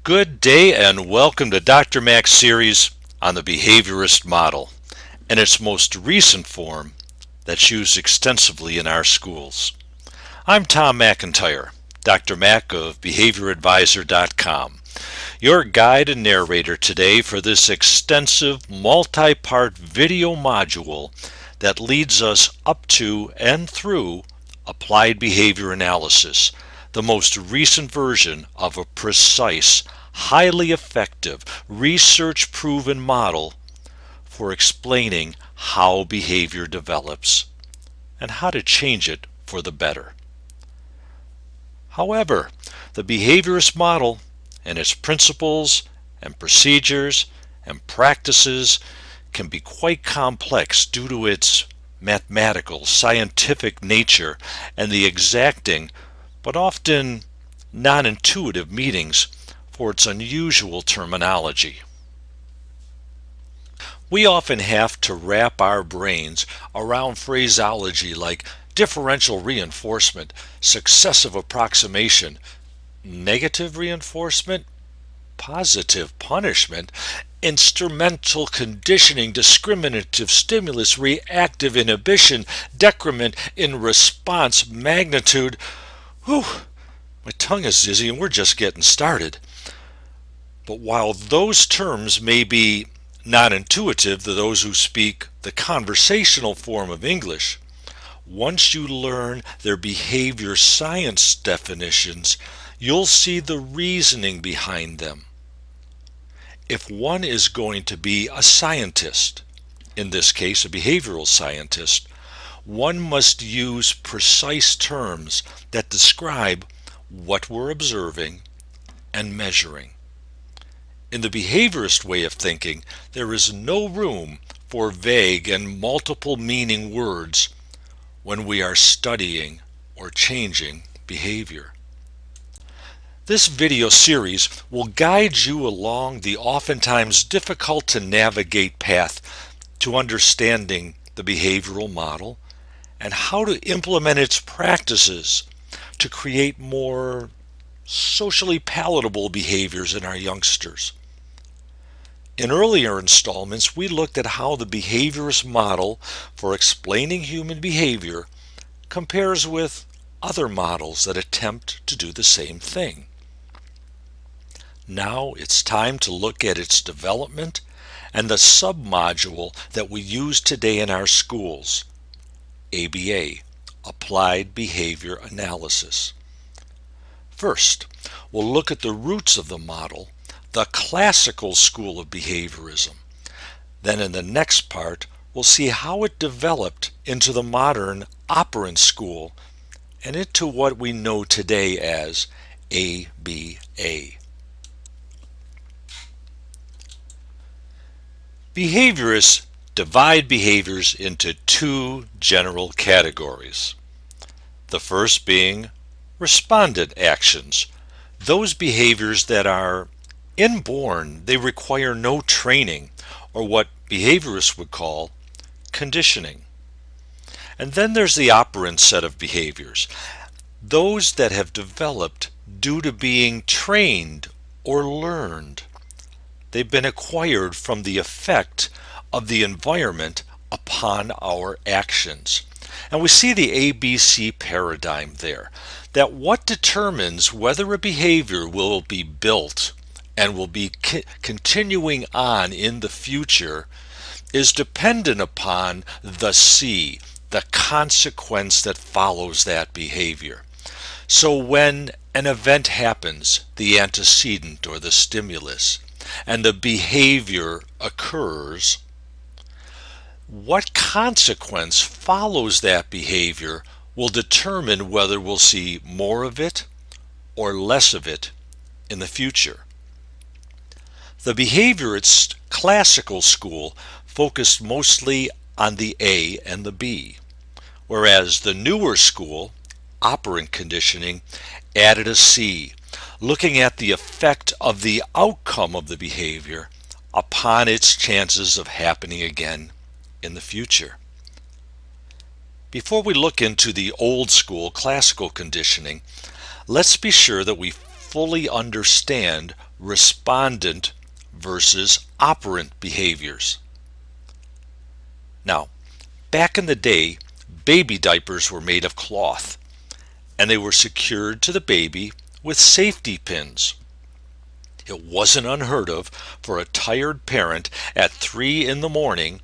Good day and welcome to Dr. Mack's series on the behaviorist model and its most recent form that's used extensively in our schools. I'm Tom McIntyre, Dr. Mack of BehaviorAdvisor.com, your guide and narrator today for this extensive multi-part video module that leads us up to and through applied behavior analysis, the most recent version of a precise, highly effective, research-proven model for explaining how behavior develops and how to change it for the better. However, the behaviorist model and its principles and procedures and practices can be quite complex due to its mathematical, scientific nature and the exacting but often non-intuitive meanings for its unusual terminology. We often have to wrap our brains around phraseology like differential reinforcement, successive approximation, negative reinforcement, positive punishment, instrumental conditioning, discriminative stimulus, reactive inhibition, decrement in response, magnitude. Whew, my tongue is dizzy and we're just getting started. But while those terms may be non-intuitive to those who speak the conversational form of English, once you learn their behavior science definitions, you'll see the reasoning behind them. If one is going to be a scientist, in this case a behavioral scientist, one must use precise terms that describe what we're observing and measuring. In the behaviorist way of thinking, there is no room for vague and multiple meaning words when we are studying or changing behavior. This video series will guide you along the oftentimes difficult to navigate path to understanding the behavioral model and how to implement its practices to create more socially palatable behaviors in our youngsters. In earlier installments, we looked at how the behaviorist model for explaining human behavior compares with other models that attempt to do the same thing. Now it's time to look at its development and the submodule that we use today in our schools, ABA, Applied Behavior Analysis. First, we'll look at the roots of the model, the classical school of behaviorism. Then in the next part, we'll see how it developed into the modern operant school and into what we know today as ABA. Behaviorists divide behaviors into two general categories. The first being respondent actions, those behaviors that are inborn, they require no training, or what behaviorists would call conditioning. And then there's the operant set of behaviors, those that have developed due to being trained or learned. They've been acquired from the effect of the environment upon our actions. And we see the ABC paradigm there, that what determines whether a behavior will be built and will be continuing on in the future is dependent upon the C, the consequence that follows that behavior. So when an event happens, the antecedent or the stimulus, and the behavior occurs, what consequence follows that behavior will determine whether we'll see more of it or less of it in the future. The behaviorist classical school focused mostly on the A and the B, whereas the newer school, operant conditioning, added a C, looking at the effect of the outcome of the behavior upon its chances of happening again in the future. Before we look into the old school classical conditioning, let's be sure that we fully understand respondent versus operant behaviors. Now, back in the day, baby diapers were made of cloth, and they were secured to the baby with safety pins. It wasn't unheard of for a tired parent at 3 in the morning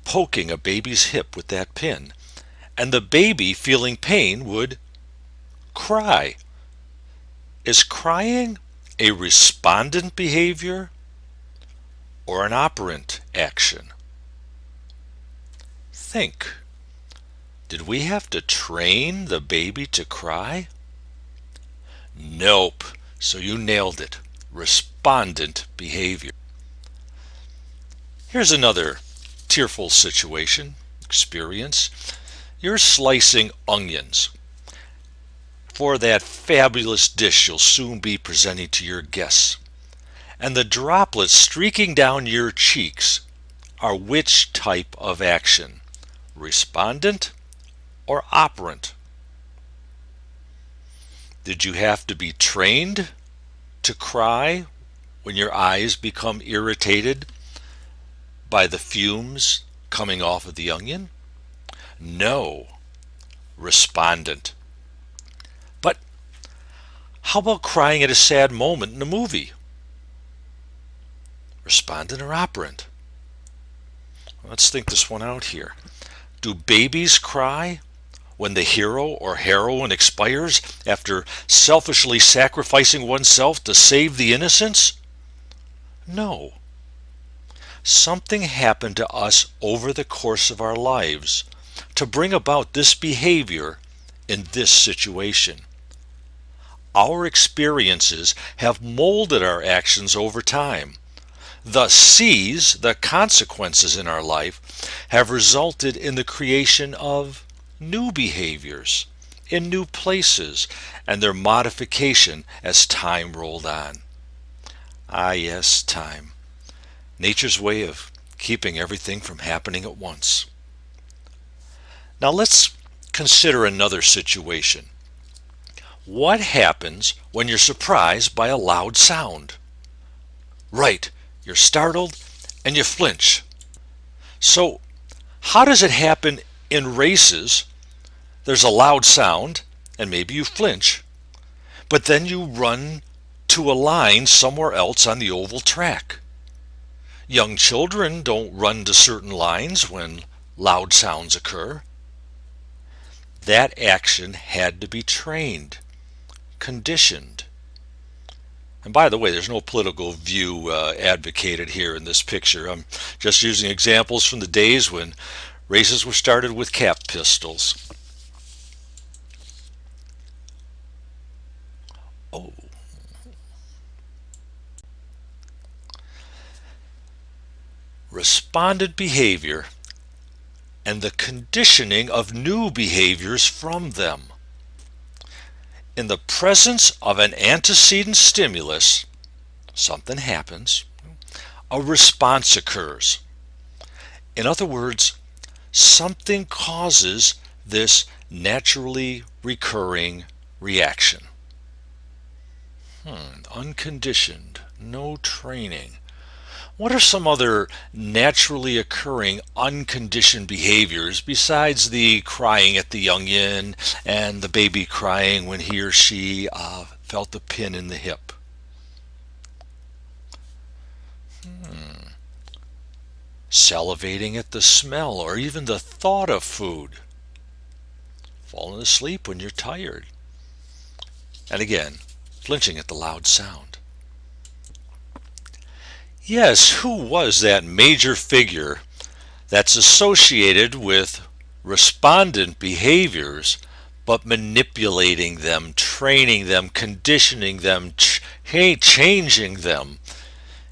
poking a baby's hip with that pin, and the baby, feeling pain, would cry. Is crying a respondent behavior or an operant action? Think. Did we have to train the baby to cry? Nope. So you nailed it. Respondent behavior. Here's another tearful experience. You're slicing onions for that fabulous dish you'll soon be presenting to your guests. And the droplets streaking down your cheeks are which type of action? Respondent or operant? Did you have to be trained to cry when your eyes become irritated by the fumes coming off of the onion? No. Respondent. But how about crying at a sad moment in a movie? Respondent or operant? Let's think this one out here. Do babies cry when the hero or heroine expires after selfishly sacrificing oneself to save the innocents? No. Something happened to us over the course of our lives to bring about this behavior in this situation. Our experiences have molded our actions over time. The C's, the consequences in our life, have resulted in the creation of new behaviors in new places and their modification as time rolled on. Ah, yes, time. Nature's way of keeping everything from happening at once. Now let's consider another situation. What happens when you're surprised by a loud sound? Right, you're startled and you flinch. So, how does it happen in races? There's a loud sound and maybe you flinch, but then you run to a line somewhere else on the oval track. Young children don't run to certain lines when loud sounds occur. That action had to be trained, conditioned. And by the way, there's no political view advocated here in this picture. I'm just using examples from the days when races were started with cap pistols. Oh. Respondent behavior and the conditioning of new behaviors from them. In the presence of an antecedent stimulus, something happens, a response occurs. In other words, something causes this naturally recurring reaction. Unconditioned, no training. What are some other naturally occurring unconditioned behaviors besides the crying at the onion and the baby crying when he or she felt the pin in the hip? Salivating at the smell or even the thought of food. Falling asleep when you're tired. And again, flinching at the loud sound. Yes, who was that major figure that's associated with respondent behaviors, but manipulating them, training them, conditioning them, changing them?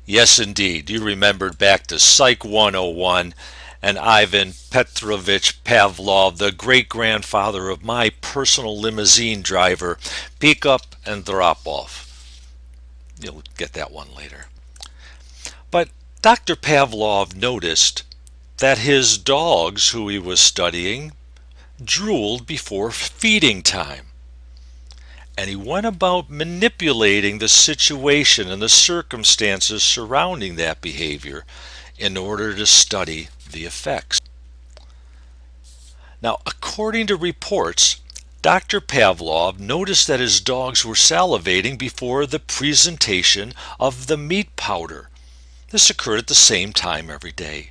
Yes, indeed. You remembered back to Psych 101 and Ivan Petrovich Pavlov, the great-grandfather of my personal limousine driver, pick up and drop off. You'll get that one later. But Dr. Pavlov noticed that his dogs, who he was studying, drooled before feeding time. and he went about manipulating the situation and the circumstances surrounding that behavior in order to study the effects. Now, according to reports, Dr. Pavlov noticed that his dogs were salivating before the presentation of the meat powder. This occurred at the same time every day.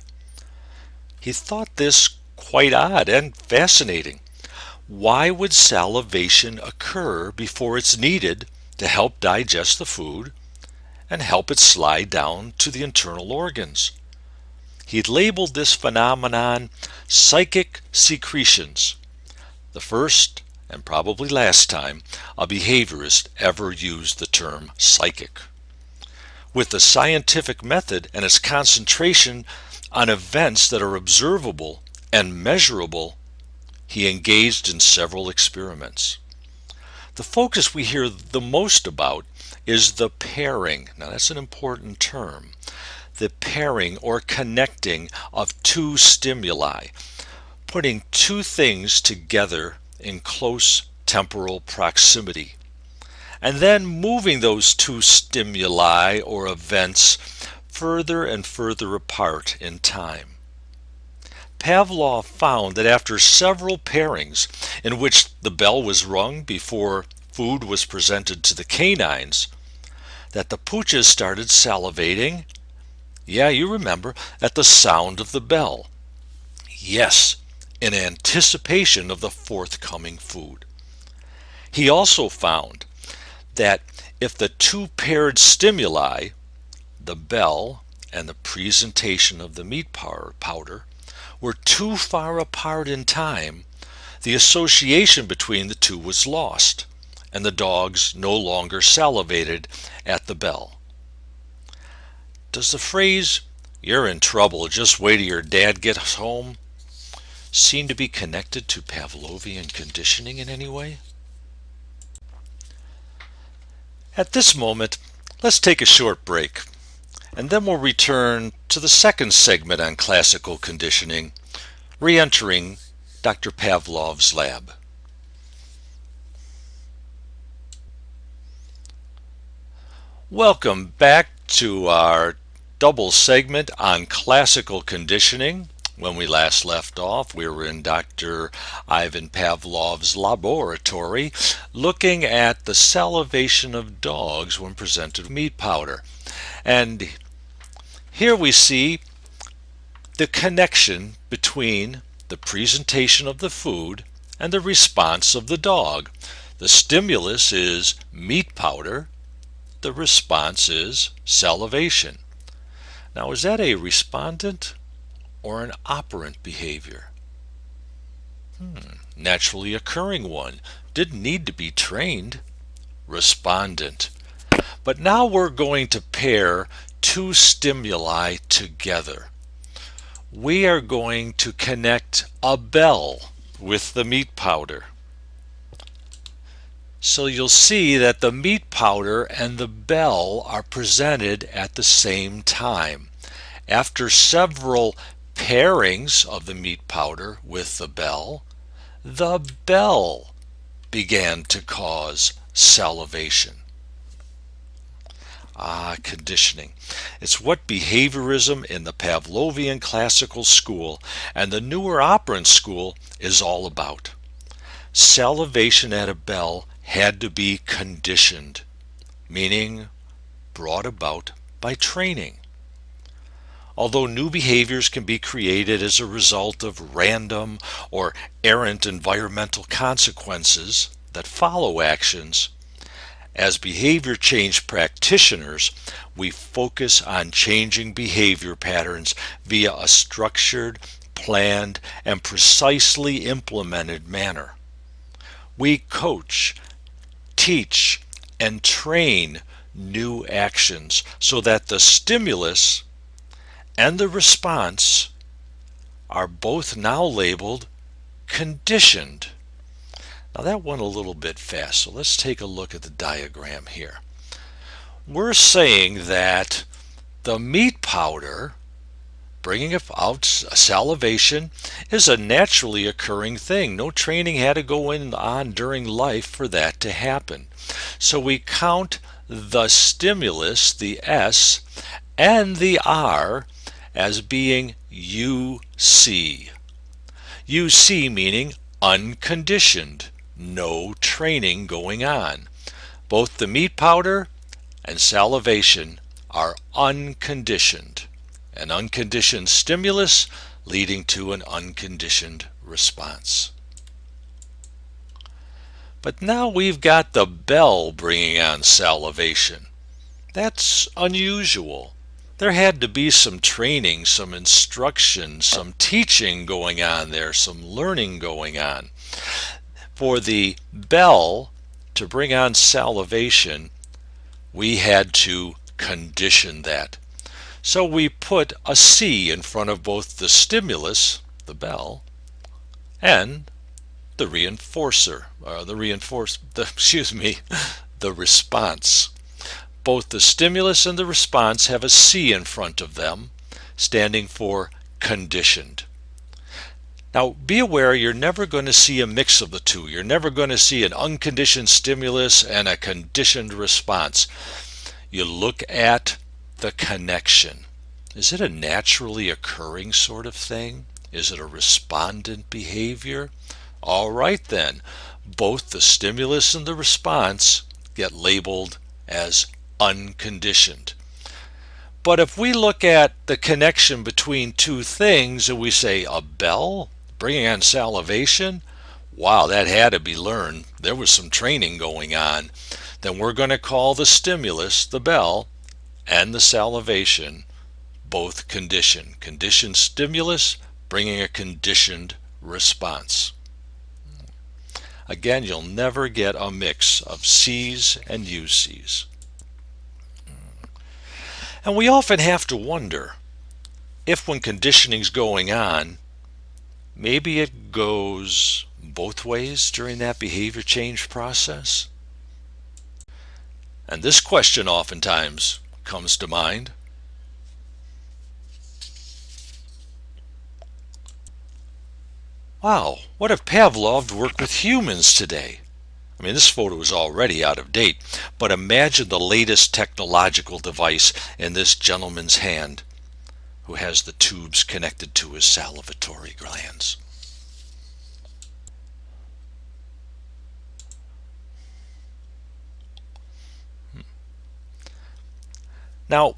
He thought this quite odd and fascinating. Why would salivation occur before it's needed to help digest the food and help it slide down to the internal organs? He labeled this phenomenon psychic secretions, the first and probably last time a behaviorist ever used the term psychic. With the scientific method and its concentration on events that are observable and measurable, he engaged in several experiments. The focus we hear the most about is the pairing. Now that's an important term. The pairing or connecting of two stimuli, putting two things together in close temporal proximity, and then moving those two stimuli or events further and further apart in time. Pavlov found that after several pairings in which the bell was rung before food was presented to the canines, that the pooches started salivating, yeah, you remember, at the sound of the bell. Yes, in anticipation of the forthcoming food. He also found that if the two paired stimuli, the bell and the presentation of the meat powder, were too far apart in time, the association between the two was lost, and the dogs no longer salivated at the bell. Does the phrase, "You're in trouble, just wait till your dad gets home," seem to be connected to Pavlovian conditioning in any way? At this moment, let's take a short break, and then we'll return to the second segment on classical conditioning, re-entering Dr. Pavlov's lab. Welcome back to our double segment on classical conditioning. When we last left off, we were in Dr. Ivan Pavlov's laboratory looking at the salivation of dogs when presented with meat powder. And here we see the connection between the presentation of the food and the response of the dog. The stimulus is meat powder. The response is salivation. Now, is that a respondent or an operant behavior? Naturally occurring one. Didn't need to be trained. Respondent. But now we're going to pair two stimuli together. We are going to connect a bell with the meat powder. So you'll see that the meat powder and the bell are presented at the same time. After several pairings of the meat powder with the bell began to cause salivation. Conditioning. It's what behaviorism in the Pavlovian classical school and the newer operant school is all about. Salivation at a bell had to be conditioned, meaning brought about by training. Although new behaviors can be created as a result of random or errant environmental consequences that follow actions, as behavior change practitioners, we focus on changing behavior patterns via a structured, planned, and precisely implemented manner. We coach, teach, and train new actions so that the stimulus and the response are both now labeled conditioned. Now that went a little bit fast, so let's take a look at the diagram here. We're saying that the meat powder Bringing out salivation is a naturally occurring thing. No training had to go on during life for that to happen. So we count the stimulus, the S, and the R as being UC. UC meaning unconditioned, no training going on. Both the meat powder and salivation are unconditioned. An unconditioned stimulus leading to an unconditioned response. But now we've got the bell bringing on salivation. That's unusual. There had to be some training, some instruction, some teaching going on there, some learning going on. For the bell to bring on salivation, we had to condition that. So we put a C in front of both the stimulus, the bell, and the reinforcer, the response. Both the stimulus and the response have a C in front of them, standing for conditioned. Now, be aware you're never going to see a mix of the two. You're never going to see an unconditioned stimulus and a conditioned response. You look at the connection. Is it a naturally occurring sort of thing? Is it a respondent behavior? All right then, both the stimulus and the response get labeled as unconditioned. But if we look at the connection between two things and we say a bell bringing on salivation, wow, that had to be learned. There was some training going on. Then we're going to call the stimulus, the bell, and the salivation both conditioned. Conditioned stimulus bringing a conditioned response. Again, you'll never get a mix of C's and UC's. And we often have to wonder if when conditioning's going on, maybe it goes both ways during that behavior change process. And this question oftentimes comes to mind. Wow, what if Pavlov worked with humans today? I mean, this photo is already out of date, but imagine the latest technological device in this gentleman's hand who has the tubes connected to his salivatory glands. Now,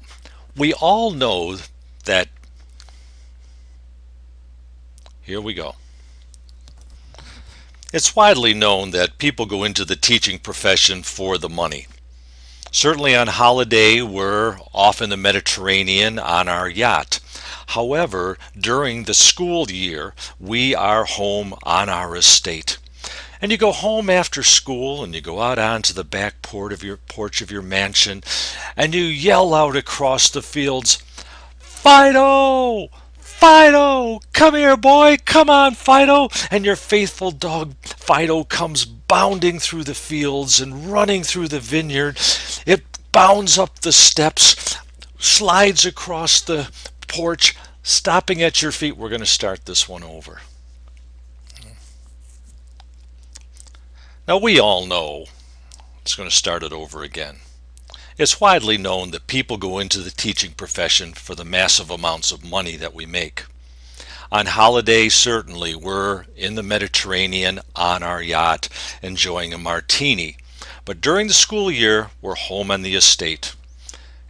we all know that, here we go. It's widely known that people go into the teaching profession for the money. Certainly on holiday, we're off in the Mediterranean on our yacht. However, during the school year, we are home on our estate. And you go home after school and you go out onto the back porch of your mansion and you yell out across the fields, "Fido! Fido! Come here, boy! Come on, Fido!" And your faithful dog Fido comes bounding through the fields and running through the vineyard. It bounds up the steps, slides across the porch, stopping at your feet. We're going to start this one over. Now we all know, it's going to start it over again. It's widely known that people go into the teaching profession for the massive amounts of money that we make. On holiday, certainly, we're in the Mediterranean on our yacht enjoying a martini. But during the school year, we're home on the estate.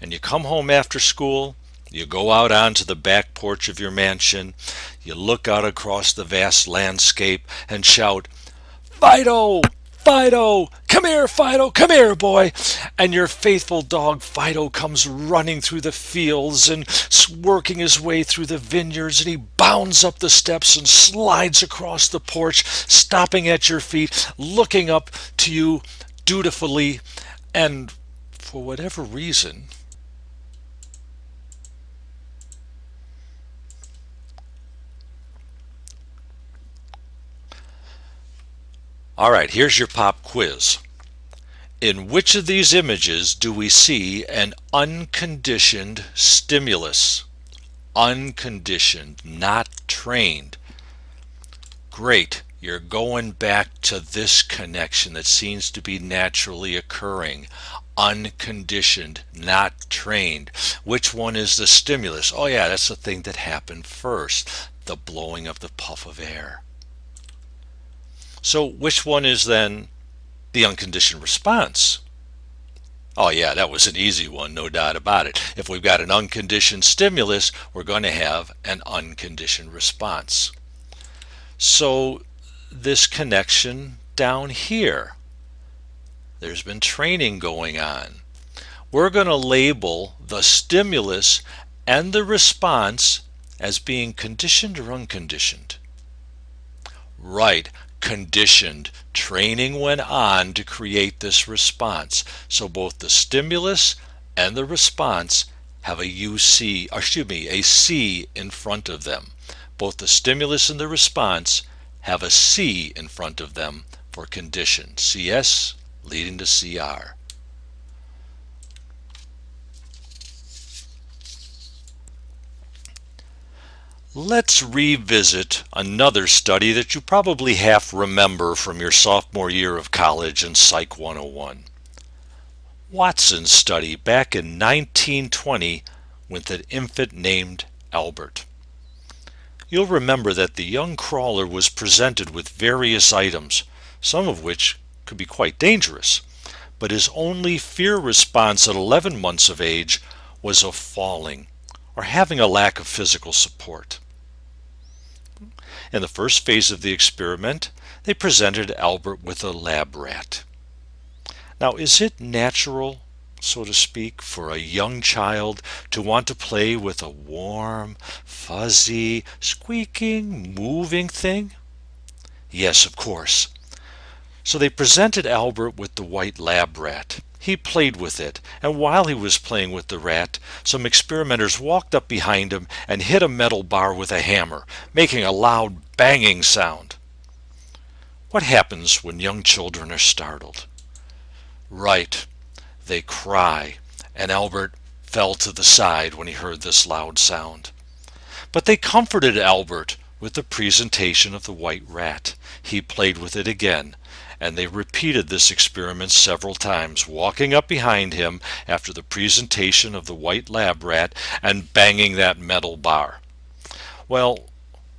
And you come home after school, you go out onto the back porch of your mansion, you look out across the vast landscape and shout, "Fido! Fido! Come here, Fido! Come here, boy!" And your faithful dog Fido comes running through the fields and working his way through the vineyards, and he bounds up the steps and slides across the porch, stopping at your feet, looking up to you dutifully, and for whatever reason, all right, here's your pop quiz. In which of these images do we see an unconditioned stimulus? unconditioned, not trained. Great. You're going back to this connection that seems to be naturally occurring. Unconditioned, not trained. Which one is the stimulus? Oh yeah, that's the thing that happened first. The blowing of the puff of air. So which one is then the unconditioned response? Oh yeah, that was an easy one, no doubt about it. If we've got an unconditioned stimulus, we're going to have an unconditioned response. So this connection down here, there's been training going on. We're going to label the stimulus and the response as being conditioned or unconditioned. Right, conditioned. Training went on to create this response. So both the stimulus and the response have a C in front of them. Both the stimulus and the response have a C in front of them for conditioned. CS leading to CR. Let's revisit another study that you probably half remember from your sophomore year of college in Psych 101. Watson's study back in 1920 with an infant named Albert. You'll remember that the young crawler was presented with various items, some of which could be quite dangerous, but his only fear response at 11 months of age was of falling or having a lack of physical support. In the first phase of the experiment, they presented Albert with a lab rat. Now, is it natural, so to speak, for a young child to want to play with a warm, fuzzy, squeaking, moving thing? Yes, of course. So they presented Albert with the white lab rat. He played with it, and while he was playing with the rat, some experimenters walked up behind him and hit a metal bar with a hammer, making a loud banging sound. What happens when young children are startled? Right, they cry, and Albert fell to the side when he heard this loud sound. But they comforted Albert with the presentation of the white rat. He played with it again, and they repeated this experiment several times, walking up behind him after the presentation of the white lab rat and banging that metal bar. Well,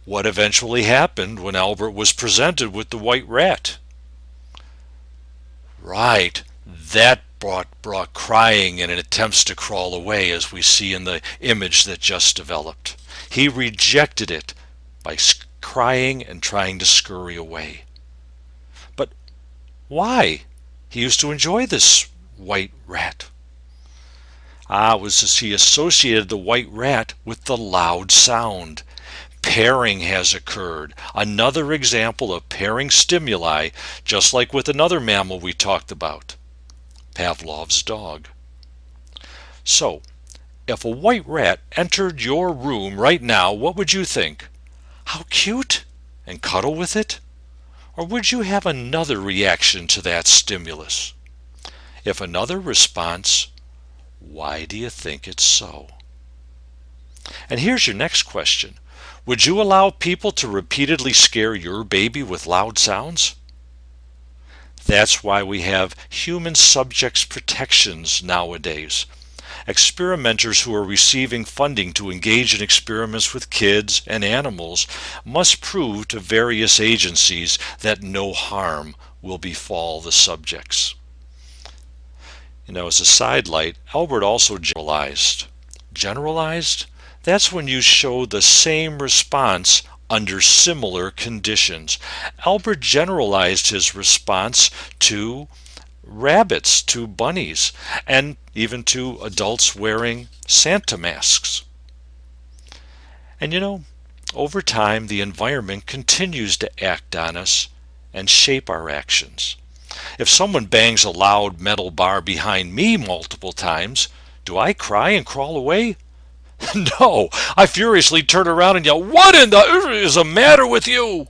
what eventually happened when Albert was presented with the white rat? Right, that brought crying and attempts to crawl away, as we see in the image that just developed. He rejected it by crying and trying to scurry away. But why? He used to enjoy this white rat. It was as he associated the white rat with the loud sound. Pairing has occurred. Another example of pairing stimuli, just like with another mammal we talked about, Pavlov's dog. So, if a white rat entered your room right now, what would you think? How cute! And cuddle with it? Or would you have another reaction to that stimulus? If another response, why do you think it's so? And here's your next question. Would you allow people to repeatedly scare your baby with loud sounds? That's why we have human subjects protections nowadays. Experimenters who are receiving funding to engage in experiments with kids and animals must prove to various agencies that no harm will befall the subjects. As a sidelight, Albert also generalized. Generalized? That's when you show the same response under similar conditions. Albert generalized his response to rabbits, to bunnies, and even to adults wearing Santa masks. And over time, the environment continues to act on us and shape our actions. If someone bangs a loud metal bar behind me multiple times, do I cry and crawl away? No, I furiously turn around and yell, "What in the is the matter with you?"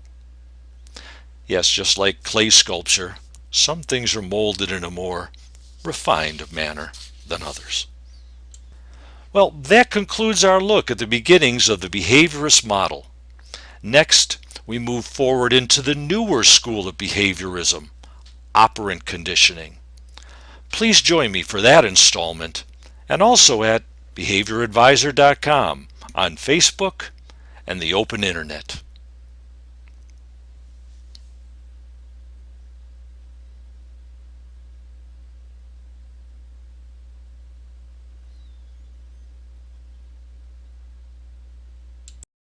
Yes, just like clay sculpture, some things are molded in a more refined manner than others. Well, that concludes our look at the beginnings of the behaviorist model. Next, we move forward into the newer school of behaviorism, operant conditioning. Please join me for that installment, and also at behavioradvisor.com, on Facebook, and the open internet.